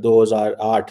2008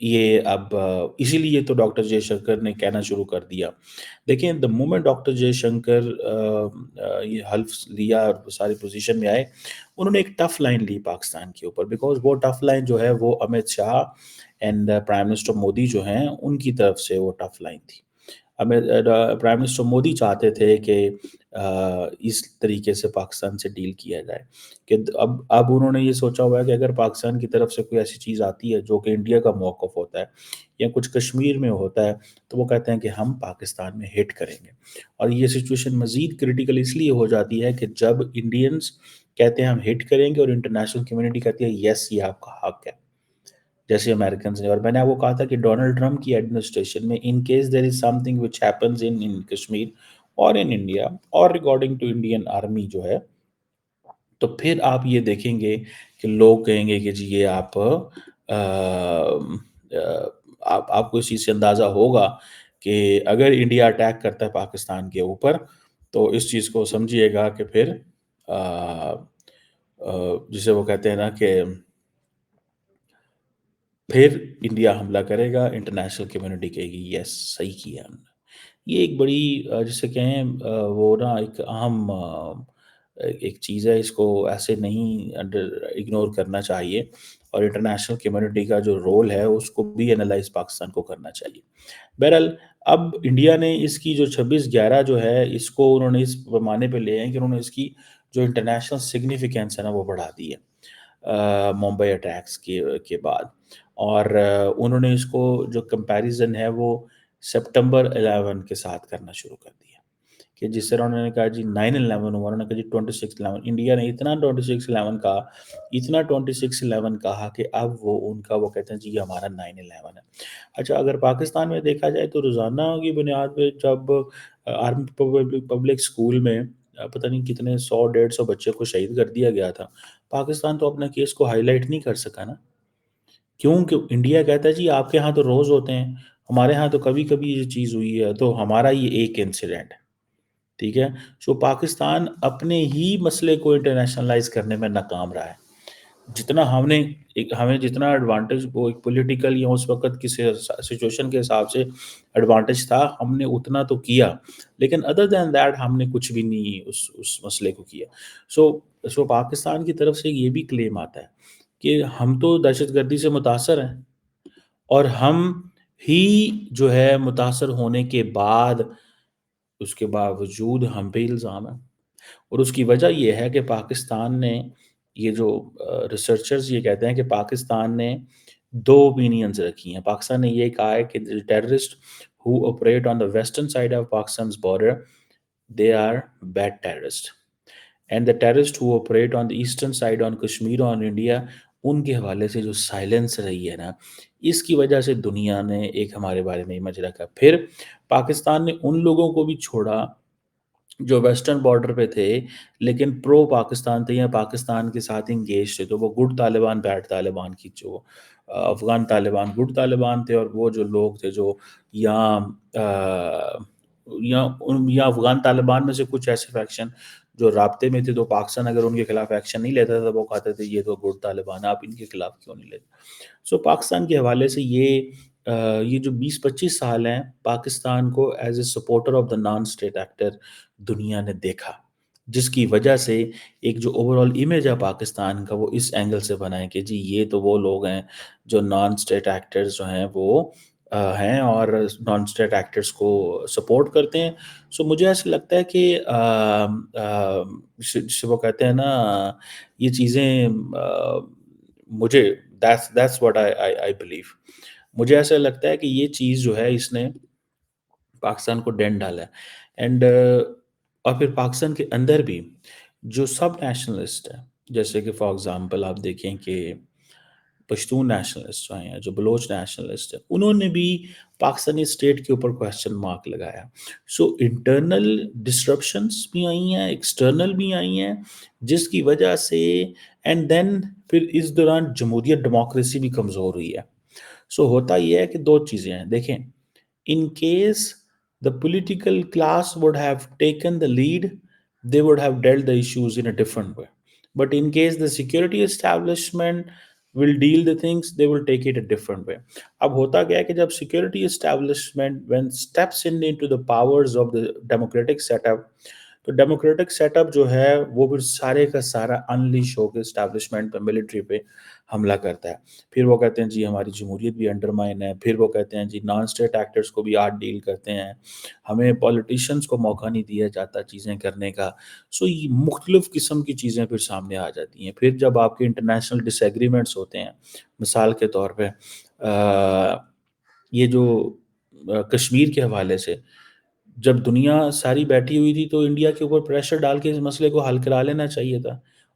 یہ اب اسی لیے تو ڈاکٹر جے شنکر نے کہنا شروع کر دیا. دیکھیں the moment doctor J Shankar یہ حلف لیا اور ساری پوزیشن میں آئے، انہوں نے ایک ٹف لائن لی پاکستان کے اوپر، بیکاز وہ ٹف لائن جو ہے وہ Amit Shah and prime minister Modi جو ہیں ان کی طرف سے وہ ٹف لائن تھی. پرائم منسٹر مودی چاہتے تھے کہ اس طریقے سے پاکستان سے ڈیل کیا جائے کہ اب انہوں نے یہ سوچا ہوا ہے کہ اگر پاکستان کی طرف سے کوئی ایسی چیز آتی ہے جو کہ انڈیا کا موقف ہوتا ہے یا کچھ کشمیر میں ہوتا ہے تو وہ کہتے ہیں کہ ہم پاکستان میں ہٹ کریں گے. اور یہ سچویشن مزید کریٹیکل اس لیے ہو جاتی ہے کہ جب انڈینز کہتے ہیں ہم ہٹ کریں گے اور انٹرنیشنل کمیونٹی کہتی ہے یس یہ آپ کا حق ہے، جیسے امریکنز نے. اور میں نے آپ کو کہا تھا کہ ڈونلڈ ٹرمپ کی ایڈمنسٹریشن میں in case there is some thing which happens in Kashmir اور ان انڈیا اور ریگارڈنگ ٹو انڈین آرمی جو ہے، تو پھر آپ یہ دیکھیں گے کہ لوگ کہیں گے کہ جی یہ آپ کو اس چیز سے اندازہ ہوگا کہ اگر انڈیا اٹیک کرتا ہے پاکستان کے اوپر تو اس چیز کو سمجھیے گا کہ پھر جسے وہ کہتے ہیں نا کہ پھر انڈیا حملہ کرے گا، انٹرنیشنل کمیونٹی کہے گی یس صحیح کیا ہم نے. یہ ایک بڑی جسے کہیں وہ نا ایک اہم ایک چیز ہے، اس کو ایسے نہیں اگنور کرنا چاہیے، اور انٹرنیشنل کمیونٹی کا جو رول ہے اس کو بھی انالائز پاکستان کو کرنا چاہیے. بہرحال اب انڈیا نے اس کی جو 26/11 جو ہے اس کو انہوں نے اس پیمانے پہ لے ہیں کہ انہوں نے اس کی جو انٹرنیشنل سگنیفیکینس ہے نا وہ بڑھا دی ہے ممبئی اٹیکس کے بعد. اور انہوں نے اس کو جو کمپیریزن ہے وہ سپٹمبر 11 کے ساتھ کرنا شروع کر دیا کہ جس طرح انہوں نے کہا جی 9/11 ہوا، انہوں نے کہا جی 26/11. انڈیا نے اتنا 26/11 کہا، اتنا 26/11 کہا کہ اب وہ ان کا وہ کہتے ہیں جی یہ ہمارا 9/11 ہے. اچھا اگر پاکستان میں دیکھا جائے تو روزانہ کی بنیاد پہ جب آرمی پبلک اسکول میں پتہ نہیں کتنے 100 150 بچے کو شہید کر دیا گیا تھا، پاکستان تو اپنے کیس کو ہائی لائٹ نہیں کر سکا نا. کیوں کہ انڈیا کہتا ہے جی آپ کے ہاں تو روز ہوتے ہیں، ہمارے ہاں تو کبھی کبھی یہ چیز ہوئی ہے، تو ہمارا یہ ایک انسیڈنٹ ہے. ٹھیک ہے، سو پاکستان اپنے ہی مسئلے کو انٹرنیشنلائز کرنے میں ناکام رہا ہے. جتنا ہمیں جتنا ایڈوانٹیج وہ ایک پولیٹیکل یا اس وقت کی سچویشن کے حساب سے ایڈوانٹیج تھا ہم نے اتنا تو کیا، لیکن ادر دین دیٹ ہم نے کچھ بھی نہیں اس مسئلے کو کیا. سو پاکستان کی طرف سے یہ بھی کلیم آتا ہے کہ ہم تو دہشت گردی سے متاثر ہیں، اور ہم ہی جو ہے متاثر ہونے کے بعد اس کے باوجود ہم پہ الزام ہے. اور اس کی وجہ یہ ہے کہ پاکستان نے یہ جو ریسرچرز یہ کہتے ہیں کہ پاکستان نے دو اوپینینز رکھی ہیں. پاکستان نے یہ کہا ہے کہ terrorist who operate on the western side of Pakistan's border, they are bad terrorists. And the terrorists who operate on the eastern side on Kashmir on India, ان کے حوالے سے جو سائلنس رہی ہے نا، اس کی وجہ سے دنیا نے ایک ہمارے بارے میں امیج رکھا. پھر پاکستان نے ان لوگوں کو بھی چھوڑا جو ویسٹرن بارڈر پہ تھے لیکن پرو پاکستان تھے یا پاکستان کے ساتھ انگیج تھے، تو وہ گڈ طالبان بیڈ طالبان کی جو افغان طالبان گڈ طالبان تھے، اور وہ جو لوگ تھے جو یا افغان طالبان میں سے کچھ ایسے فیکشن جو رابطے میں تھے، تو پاکستان اگر ان کے خلاف ایکشن نہیں لیتا تھا وہ کہتے تھے یہ تو گڈ طالبان آپ ان کے خلاف کیوں نہیں لیتے. سو پاکستان کے حوالے سے یہ جو 20-25 سال ہیں پاکستان کو as a supporter of the non state actor دنیا نے دیکھا، جس کی وجہ سے ایک جو اوور آل امیج ہے پاکستان کا وہ اس اینگل سے بنا ہے کہ جی یہ تو وہ لوگ ہیں جو نان اسٹیٹ ایکٹرز جو ہیں وہ ہیں اور نان اسٹیٹ ایکٹرز کو سپورٹ کرتے ہیں. سو مجھے ایسا لگتا ہے کہ جسے وہ کہتے ہیں نا یہ چیزیں مجھے that's what I believe. مجھے ایسا لگتا ہے کہ یہ چیز جو ہے اس نے پاکستان کو ڈینٹ ڈالا ہے. اینڈ اور پھر پاکستان کے اندر بھی جو سب نیشنلسٹ ہیں، جیسے کہ فار ایگزامپل آپ دیکھیں کہ پشتون نیشنلسٹ جو ہیں، جو بلوچ نیشنلسٹ ہیں، انہوں نے بھی پاکستانی اسٹیٹ کے اوپر کویسچن مارک لگایا. سو انٹرنل ڈسٹرپشنس بھی آئی ہیں، ایکسٹرنل بھی آئی ہیں، جس کی وجہ سے اینڈ دین پھر اس دوران جمہوریت ڈیموکریسی بھی کمزور ہوئی ہے. سو ہوتا یہ ہے کہ دو چیزیں ہیں. دیکھیں in case the political class would have taken the lead, they would have dealt the issues in a different way. But in case the security establishment will deal the things, they will take it a different way. اب ہوتا کیا ہے کہ جب security establishment when steps in into the powers of the democratic setup, تو democratic set up جو ہے وہ پھر سارے کا سارا انلیش ہو کے اسٹیبلشمنٹ پہ ملٹری پہ حملہ کرتا ہے. پھر وہ کہتے ہیں جی ہماری جمہوریت بھی انڈرمائن ہے. پھر وہ کہتے ہیں جی نان اسٹیٹ ایکٹرس کو بھی آج ڈیل کرتے ہیں, ہمیں پولیٹیشینس کو موقع نہیں دیا جاتا چیزیں کرنے کا. سو یہ مختلف قسم کی چیزیں پھر سامنے آ جاتی ہیں. پھر جب آپ کے انٹرنیشنل ڈس ایگریمنٹس ہوتے ہیں, مثال کے طور پہ یہ جو کشمیر کے حوالے سے جب دنیا ساری بیٹھی ہوئی تھی تو انڈیا کے اوپر پریشر ڈال کے اس مسئلے کو حل کرا لینا چاہیے تھا,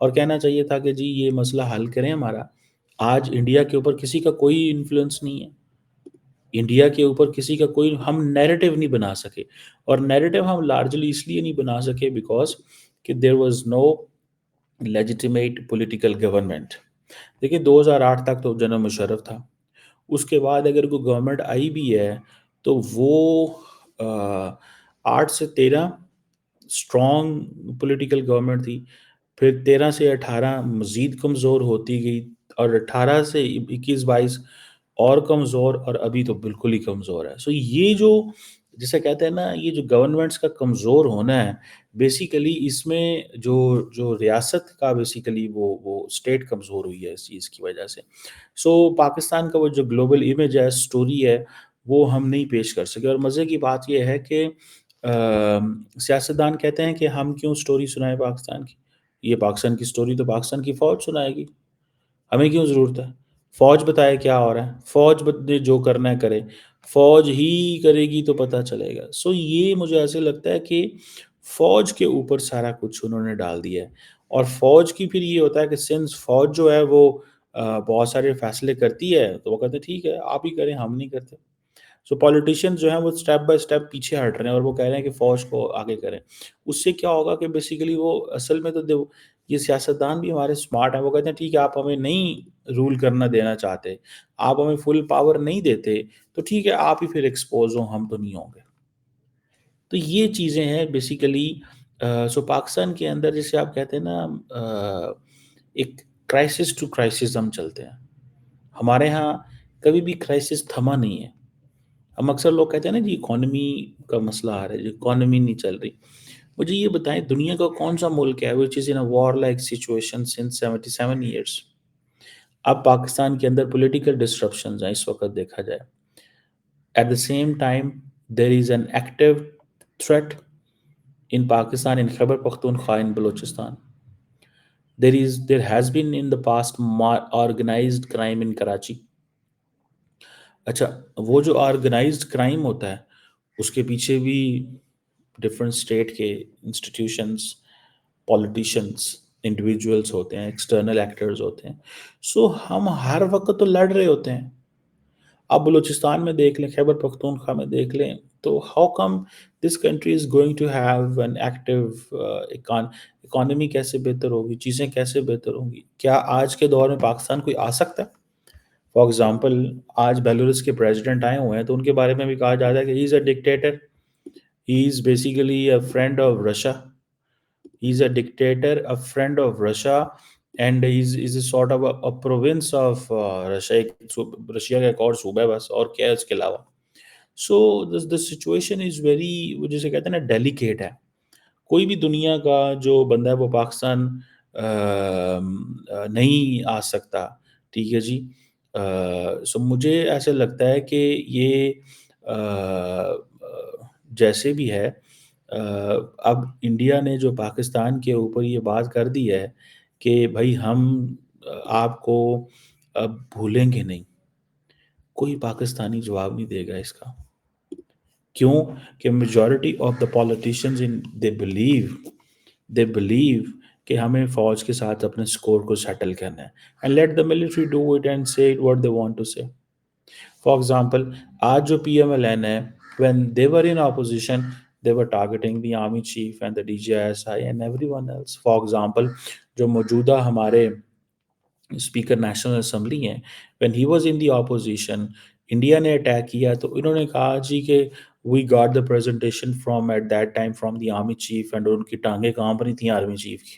اور کہنا چاہیے تھا کہ جی یہ مسئلہ حل کریں ہمارا. آج انڈیا کے اوپر کسی کا کوئی انفلوئنس نہیں ہے, انڈیا کے اوپر کسی کا کوئی, ہم نیریٹو نہیں بنا سکے. اور نیریٹو ہم لارجلی اس لیے نہیں بنا سکے بیکاز کہ there was no legitimate political government. دیکھیے 2008 تک تو جنرل مشرف تھا, اس کے بعد اگر کوئی گورنمنٹ آئی بھی ہے تو وہ 8 سے 13 اسٹرانگ پولیٹیکل گورنمنٹ تھی. پھر 13 سے 18 مزید کمزور ہوتی گئی, اور 18 سے 21-22 اور کمزور, اور ابھی تو بالکل ہی کمزور ہے. سو یہ جو جسے کہتے ہیں نا, یہ جو گورنمنٹس کا کمزور ہونا ہے بیسیکلی اس میں جو ریاست کا بیسیکلی وہ اسٹیٹ کمزور ہوئی ہے اس چیز کی وجہ سے. سو پاکستان کا وہ جو گلوبل امیج ہے, اسٹوری ہے, وہ ہم نہیں پیش کر سکے. اور مزے کی بات یہ ہے کہ سیاستدان کہتے ہیں کہ ہم کیوں اسٹوری سنائیں پاکستان کی, یہ پاکستان کی اسٹوری تو پاکستان کی فوج سنائے گی, ہمیں کیوں ضرورت ہے, فوج بتائے کیا ہو رہا ہے, فوج نے جو کرنا ہے کرے, فوج ہی کرے گی تو پتہ چلے گا. سو یہ مجھے ایسے لگتا ہے کہ فوج کے اوپر سارا کچھ انہوں نے ڈال دیا ہے. اور فوج کی پھر یہ ہوتا ہے کہ سنس فوج جو ہے وہ بہت سارے فیصلے کرتی ہے تو وہ کہتے ہیں ٹھیک ہے آپ ہی کریں, ہم نہیں کرتے. سو پولیٹیشینز جو ہیں وہ اسٹیپ بائی اسٹیپ پیچھے ہٹ رہے ہیں, اور وہ کہہ رہے ہیں کہ فوج کو آگے کریں. اس سے کیا ہوگا کہ بیسیکلی وہ اصل میں تو یہ سیاستدان بھی ہمارے اسمارٹ ہیں, وہ کہتے ہیں ٹھیک ہے آپ ہمیں نہیں رول کرنا دینا چاہتے, آپ ہمیں فل پاور نہیں دیتے, تو ٹھیک ہے آپ ہی پھر ایکسپوز ہوں, ہم تو نہیں ہوں گے. تو یہ چیزیں ہیں بیسیکلی. سو پاکستان کے اندر جیسے آپ کہتے ہیں نا ایک کرائسس ٹو کرائسس ہم چلتے ہیں. ہمارے ہاں کبھی بھی کرائسس تھما نہیں ہے. ہم اکثر لوگ کہتے ہیں نا جی اکانومی کا مسئلہ آ رہا ہے, جی اکانومی نہیں چل رہی. مجھے یہ بتائیں دنیا کا کون سا ملک ہے which is in a war like situation since 77 years. اب پاکستان کے اندر پولیٹیکل ڈسٹرپشنز ہیں اس وقت دیکھا جائے. At the same time there is an active threat in Pakistan, in Khyber Pakhtunkhwa, in Balochistan. There has been in the past organized crime in Karachi. اچھا وہ جو organized crime ہوتا ہے اس کے پیچھے بھی ڈفرینٹ اسٹیٹ کے انسٹیٹیوشنس, پولیٹیشنس, انڈیویجولس ہوتے ہیں, ایکسٹرنل ایکٹرز ہوتے ہیں. سو ہم ہر وقت تو لڑ رہے ہوتے ہیں. آپ بلوچستان میں دیکھ لیں, خیبر پختونخوا میں دیکھ لیں, تو how come this country is going to have an active economy, کیسے بہتر ہوگی, چیزیں کیسے بہتر ہوں گی. کیا آج کے دور میں پاکستان کوئی آ سکتا ہے؟ فار ایگزامپل آج بیلورس کے پریزیڈنٹ آئے ہوئے ہیں تو ان کے بارے میں بھی کہا جاتا ہے کہ he is a dictator, he is basically a friend of Russia, he is a dictator, a friend of Russia, and is a sort of a province of Russia, Russia کا ایک اور صوبہ ہے بس, اور کیا ہے اس کے علاوہ. سو دا سچویشن از ویری, جسے کہتے ہیں نا ڈیلیکیٹ ہے. کوئی بھی دنیا کا جو بندہ ہے وہ پاکستان نہیں آ سکتا, ٹھیک ہے جی. سو مجھے ایسا لگتا ہے کہ یہ جیسے بھی ہے, اب انڈیا نے جو پاکستان کے اوپر یہ بات کر دی ہے کہ بھائی ہم آپ کو اب بھولیں گے نہیں, کوئی پاکستانی جواب نہیں دے گا اس کا. کیوں کہ majority of the politicians they believe کہ ہمیں فوج کے ساتھ اپنے سکور کو سیٹل کرنا ہے, and let the military do it and سے واٹ دے وانٹ ٹو سے. فار ایگزامپل آج جو پی ایم ایل این ہے, when they were in opposition they were targeting the army chief and the DGISI and everyone else. For example جو موجودہ ہمارے speaker national assembly ہیں, when he was in the opposition India نے attack کیا تو انہوں نے کہا جی کہ we got the presentation from at that time from the army chief, and ان کی ٹانگیں کہاں پر ہی تھیں آرمی چیف کی.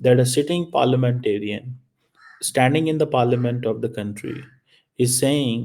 that a sitting parliamentarian standing in the parliament of the country is saying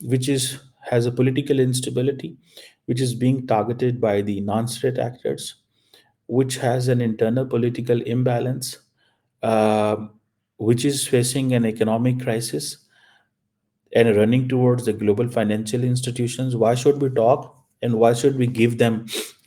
which is has a political instability, which is being targeted by the non-state actors, which has an internal political imbalance, uh, which is facing an economic crisis and running towards the global financial institutions. Why should we talk and why should we give them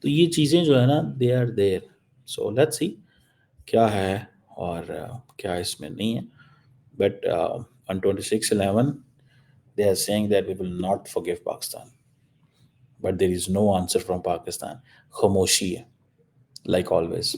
تو یہ چیزیں جو ہے نا they are there. So let see کیا ہے اور کیا اس میں نہیں ہے. But on 26/11 they are saying that we will not forgive Pakistan. But there is no answer from Pakistan. خاموشی ہے like always.